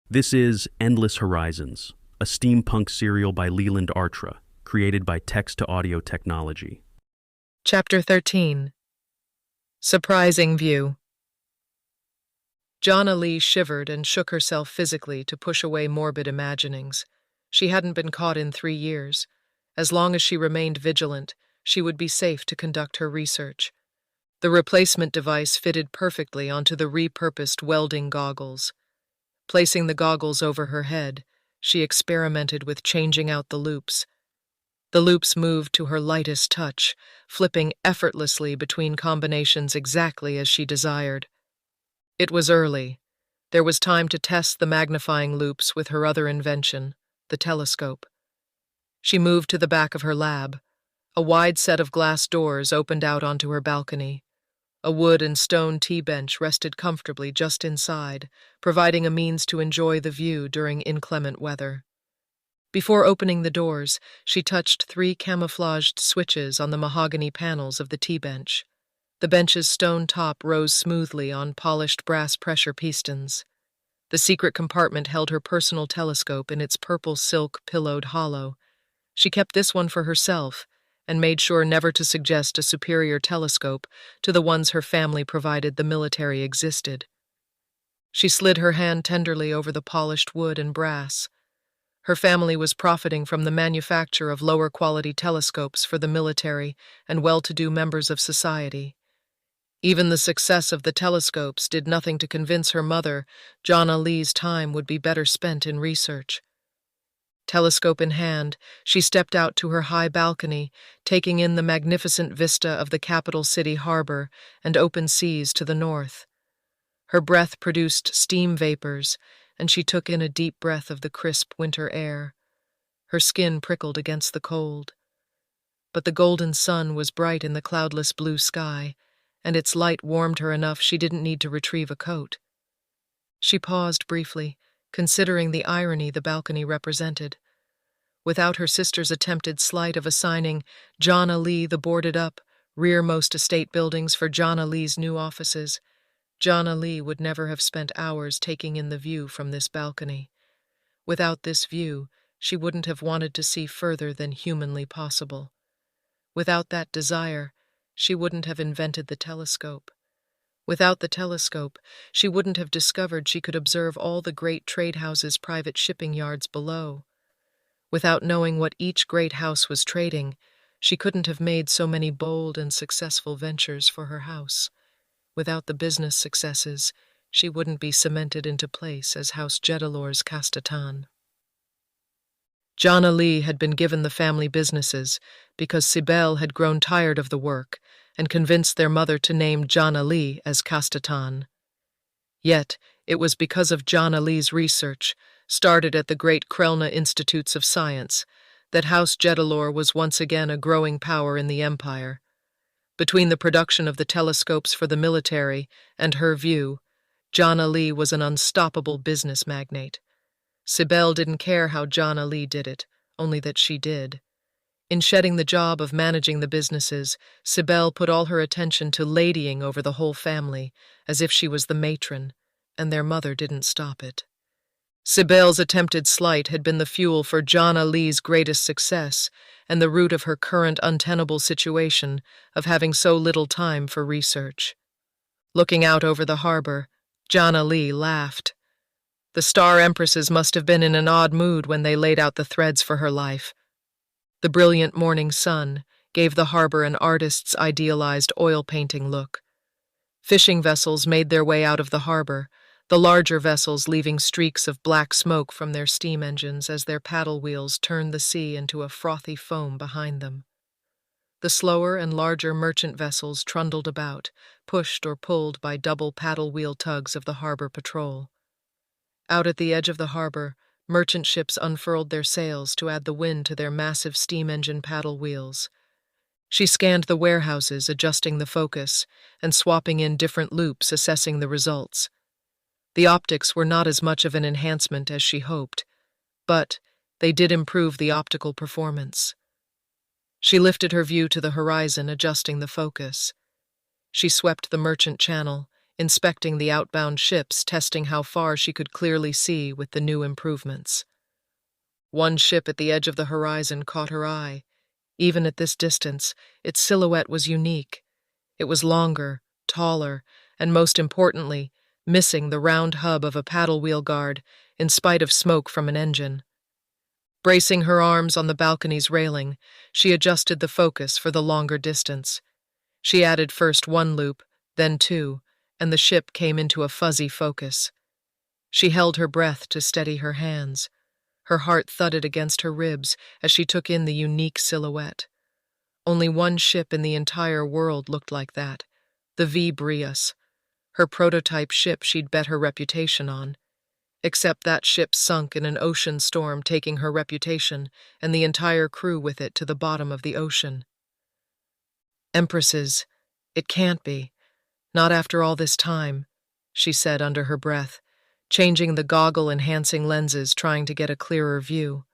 This is Endless Horizons, a steampunk serial by Leland Artra, created by text-to-audio technology. Chapter 13. Surprising View. Janali shivered and shook herself physically to push away morbid imaginings. She hadn't been caught in 3 years. As long as she remained vigilant, she would be safe to conduct her research. The replacement device fitted perfectly onto the repurposed welding goggles. Placing the goggles over her head, she experimented with changing out the loops. The loops moved to her lightest touch, flipping effortlessly between combinations exactly as she desired. It was early. There was time to test the magnifying loops with her other invention, the telescope. She moved to the back of her lab. A wide set of glass doors opened out onto her balcony. A wood and stone tea bench rested comfortably just inside, providing a means to enjoy the view during inclement weather. Before opening the doors, she touched 3 camouflaged switches on the mahogany panels of the tea bench. The bench's stone top rose smoothly on polished brass pressure pistons. The secret compartment held her personal telescope in its purple silk pillowed hollow. She kept this one for herself, and made sure never to suggest a superior telescope to the ones her family provided the military existed. She slid her hand tenderly over the polished wood and brass. Her family was profiting from the manufacture of lower-quality telescopes for the military and well-to-do members of society. Even the success of the telescopes did nothing to convince her mother Janali's time would be better spent in research. Telescope in hand, she stepped out to her high balcony, taking in the magnificent vista of the capital city harbor and open seas to the north. Her breath produced steam vapors, and she took in a deep breath of the crisp winter air. Her skin prickled against the cold. But the golden sun was bright in the cloudless blue sky, and its light warmed her enough she didn't need to retrieve a coat. She paused briefly, considering the irony the balcony represented. Without her sister's attempted sleight of assigning Janali the boarded-up, rearmost estate buildings for Janali's new offices, Janali would never have spent hours taking in the view from this balcony. Without this view, she wouldn't have wanted to see further than humanly possible. Without that desire, she wouldn't have invented the telescope. Without the telescope, she wouldn't have discovered she could observe all the great trade houses' private shipping yards below. Without knowing what each great house was trading, she couldn't have made so many bold and successful ventures for her house. Without the business successes, she wouldn't be cemented into place as House Jedalor's Castatan. Janali had been given the family businesses because Cybele had grown tired of the work and convinced their mother to name Janali as Castatan. Yet, it was because of Janali's research, started at the great Krelna Institutes of Science, that House Jedalor was once again a growing power in the empire. Between the production of the telescopes for the military and her view, Janali was an unstoppable business magnate. Cybele didn't care how Janali did it, only that she did. In shedding the job of managing the businesses, Cybele put all her attention to ladying over the whole family, as if she was the matron, and their mother didn't stop it. Cybele's attempted slight had been the fuel for Janali's greatest success and the root of her current untenable situation of having so little time for research. Looking out over the harbor, Janali laughed. The star empresses must have been in an odd mood when they laid out the threads for her life. The brilliant morning sun gave the harbor an artist's idealized oil painting look. Fishing vessels made their way out of the harbor, the larger vessels leaving streaks of black smoke from their steam engines as their paddle wheels turned the sea into a frothy foam behind them. The slower and larger merchant vessels trundled about, pushed or pulled by double paddle wheel tugs of the harbor patrol. Out at the edge of the harbor, merchant ships unfurled their sails to add the wind to their massive steam engine paddle wheels. She scanned the warehouses, adjusting the focus, and swapping in different loops, assessing the results. The optics were not as much of an enhancement as she hoped, but they did improve the optical performance. She lifted her view to the horizon, adjusting the focus. She swept the merchant channel, inspecting the outbound ships, testing how far she could clearly see with the new improvements. One ship at the edge of the horizon caught her eye. Even at this distance, its silhouette was unique. It was longer, taller, and most importantly, missing the round hub of a paddle wheel guard in spite of smoke from an engine. Bracing her arms on the balcony's railing, she adjusted the focus for the longer distance. She added first one loop, then two, and the ship came into a fuzzy focus. She held her breath to steady her hands. Her heart thudded against her ribs as she took in the unique silhouette. Only one ship in the entire world looked like that, the V. Brius, her prototype ship she'd bet her reputation on. Except that ship sunk in an ocean storm, taking her reputation and the entire crew with it to the bottom of the ocean. Empresses, it can't be. Not after all this time, she said under her breath, changing the goggle-enhancing lenses, trying to get a clearer view.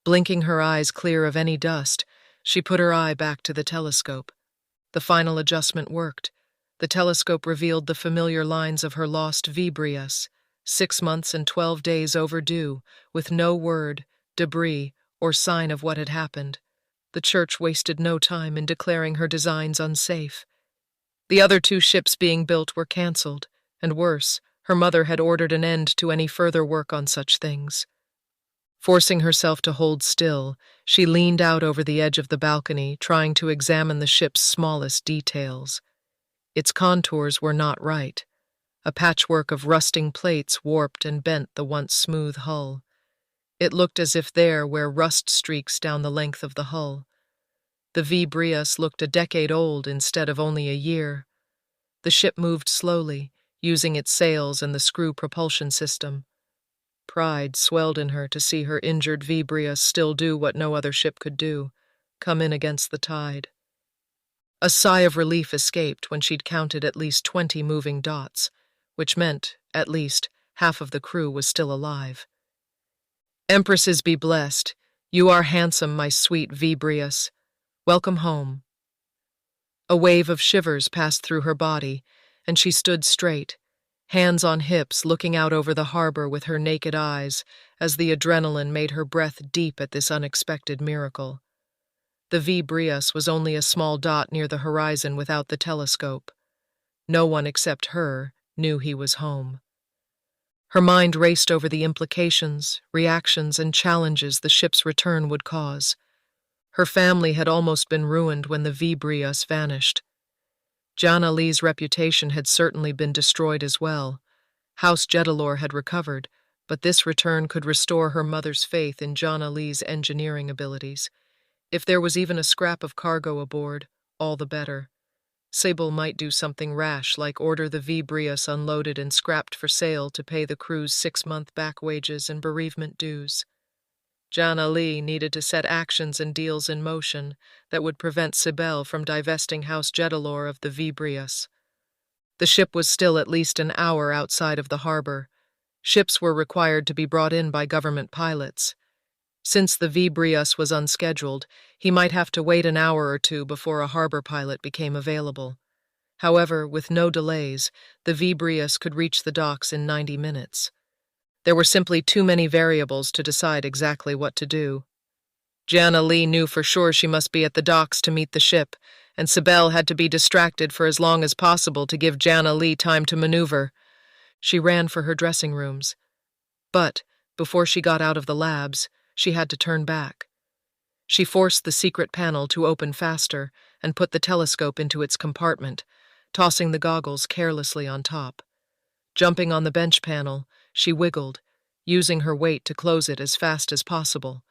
Blinking her eyes clear of any dust, she put her eye back to the telescope. The final adjustment worked. The telescope revealed the familiar lines of her lost V. Brius, 6 months and 12 days overdue, with no word, debris, or sign of what had happened. The church wasted no time in declaring her designs unsafe. The other 2 ships being built were cancelled, and worse, her mother had ordered an end to any further work on such things. Forcing herself to hold still, she leaned out over the edge of the balcony, trying to examine the ship's smallest details. Its contours were not right. A patchwork of rusting plates warped and bent the once smooth hull. It looked as if there were rust streaks down the length of the hull. The V. Brius looked a decade old instead of only a year. The ship moved slowly, using its sails and the screw propulsion system. Pride swelled in her to see her injured V. Brius still do what no other ship could do, come in against the tide. A sigh of relief escaped when she'd counted at least 20 moving dots, which meant, at least, half of the crew was still alive. Empresses be blessed. You are handsome, my sweet V. Brius. Welcome home. A wave of shivers passed through her body, and she stood straight, hands on hips, looking out over the harbor with her naked eyes as the adrenaline made her breath deep at this unexpected miracle. The V. Brius was only a small dot near the horizon without the telescope. No one except her knew he was home. Her mind raced over the implications, reactions, and challenges the ship's return would cause. Her family had almost been ruined when the V. Brius vanished. Janali's reputation had certainly been destroyed as well. House Jedalor had recovered, but this return could restore her mother's faith in Janali's engineering abilities. If there was even a scrap of cargo aboard, all the better. Sable might do something rash, like order the V. Brius unloaded and scrapped for sale to pay the crew's 6-month back wages and bereavement dues. Janali needed to set actions and deals in motion that would prevent Sibel from divesting House Jedalor of the V. Brius. The ship was still at least an hour outside of the harbor. Ships were required to be brought in by government pilots. Since the V. Brius was unscheduled, he might have to wait an hour or 2 before a harbor pilot became available. However, with no delays, the V. Brius could reach the docks in 90 minutes. There were simply too many variables to decide exactly what to do. Janali knew for sure she must be at the docks to meet the ship, and Sibel had to be distracted for as long as possible to give Janali time to maneuver. She ran for her dressing rooms. But, before she got out of the labs, she had to turn back. She forced the secret panel to open faster and put the telescope into its compartment, tossing the goggles carelessly on top. Jumping on the bench panel, she wiggled, using her weight to close it as fast as possible.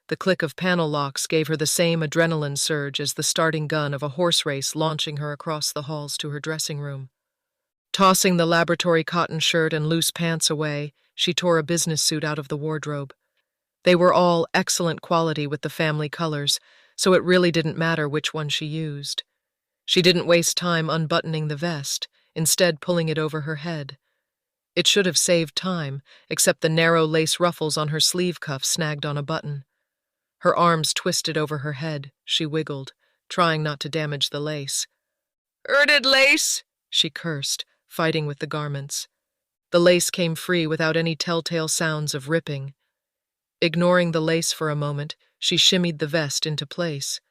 The click of panel locks gave her the same adrenaline surge as the starting gun of a horse race launching her across the halls to her dressing room. Tossing the laboratory cotton shirt and loose pants away, she tore a business suit out of the wardrobe. They were all excellent quality with the family colors, so it really didn't matter which one she used. She didn't waste time unbuttoning the vest, instead pulling it over her head. It should have saved time, except the narrow lace ruffles on her sleeve cuff snagged on a button. Her arms twisted over her head, she wiggled, trying not to damage the lace. "Erded lace," she cursed, fighting with the garments. The lace came free without any telltale sounds of ripping. Ignoring the lace for a moment, she shimmied the vest into place.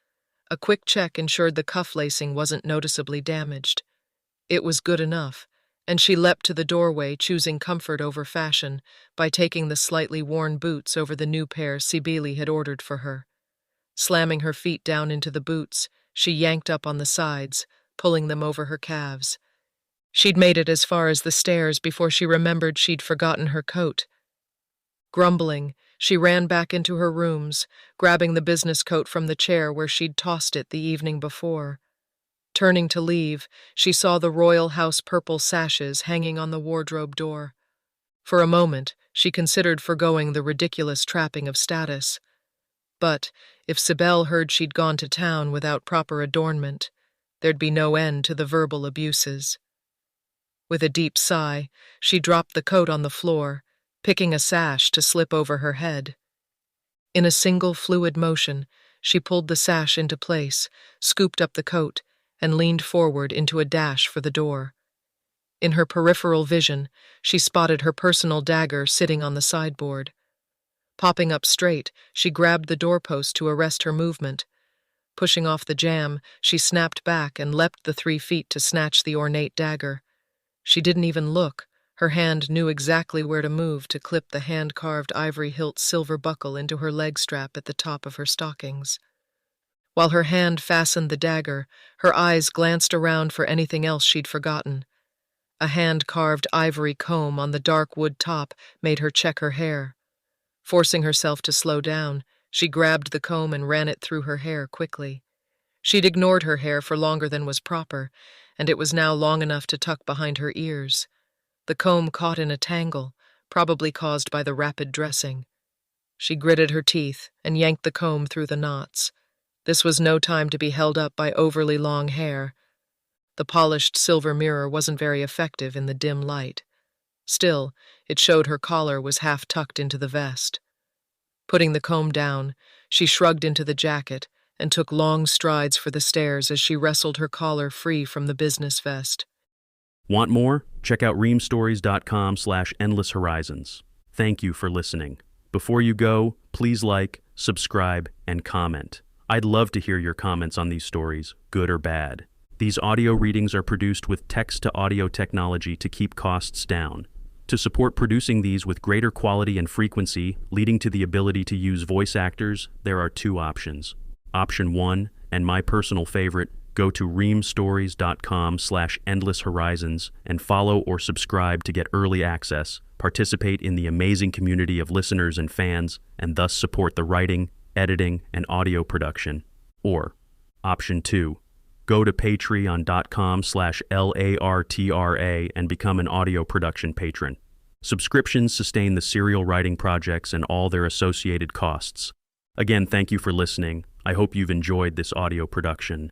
A quick check ensured the cuff lacing wasn't noticeably damaged. It was good enough, and she leapt to the doorway, choosing comfort over fashion by taking the slightly worn boots over the new pair Sibili had ordered for her. Slamming her feet down into the boots, she yanked up on the sides, pulling them over her calves. She'd made it as far as the stairs before she remembered she'd forgotten her coat. Grumbling, she ran back into her rooms, grabbing the business coat from the chair where she'd tossed it the evening before. Turning to leave, she saw the Royal House purple sashes hanging on the wardrobe door. For a moment, she considered forgoing the ridiculous trapping of status. But if Sibel heard she'd gone to town without proper adornment, there'd be no end to the verbal abuses. With a deep sigh, she dropped the coat on the floor, picking a sash to slip over her head. In a single fluid motion, she pulled the sash into place, scooped up the coat, and leaned forward into a dash for the door. In her peripheral vision, she spotted her personal dagger sitting on the sideboard. Popping up straight, she grabbed the doorpost to arrest her movement. Pushing off the jamb, she snapped back and leapt the 3 feet to snatch the ornate dagger. She didn't even look. Her hand knew exactly where to move to clip the hand-carved ivory hilt silver buckle into her leg strap at the top of her stockings. While her hand fastened the dagger, her eyes glanced around for anything else she'd forgotten. A hand-carved ivory comb on the dark wood top made her check her hair. Forcing herself to slow down, she grabbed the comb and ran it through her hair quickly. She'd ignored her hair for longer than was proper, and it was now long enough to tuck behind her ears. The comb caught in a tangle, probably caused by the rapid dressing. She gritted her teeth and yanked the comb through the knots. This was no time to be held up by overly long hair. The polished silver mirror wasn't very effective in the dim light. Still, it showed her collar was half tucked into the vest. Putting the comb down, she shrugged into the jacket and took long strides for the stairs as she wrestled her collar free from the business vest. Want more? Check out reamstories.com/endless horizons. Thank you for listening. Before you go, please like, subscribe, and comment. I'd love to hear your comments on these stories, good or bad. These audio readings are produced with text-to-audio technology to keep costs down. To support producing these with greater quality and frequency, leading to the ability to use voice actors, there are 2 options. Option 1, and my personal favorite, go to reamstories.com/endless horizons and follow or subscribe to get early access, participate in the amazing community of listeners and fans, and thus support the writing, editing, and audio production. Or, Option 2, go to patreon.com/LARTRA and become an audio production patron. Subscriptions sustain the serial writing projects and all their associated costs. Again, thank you for listening. I hope you've enjoyed this audio production.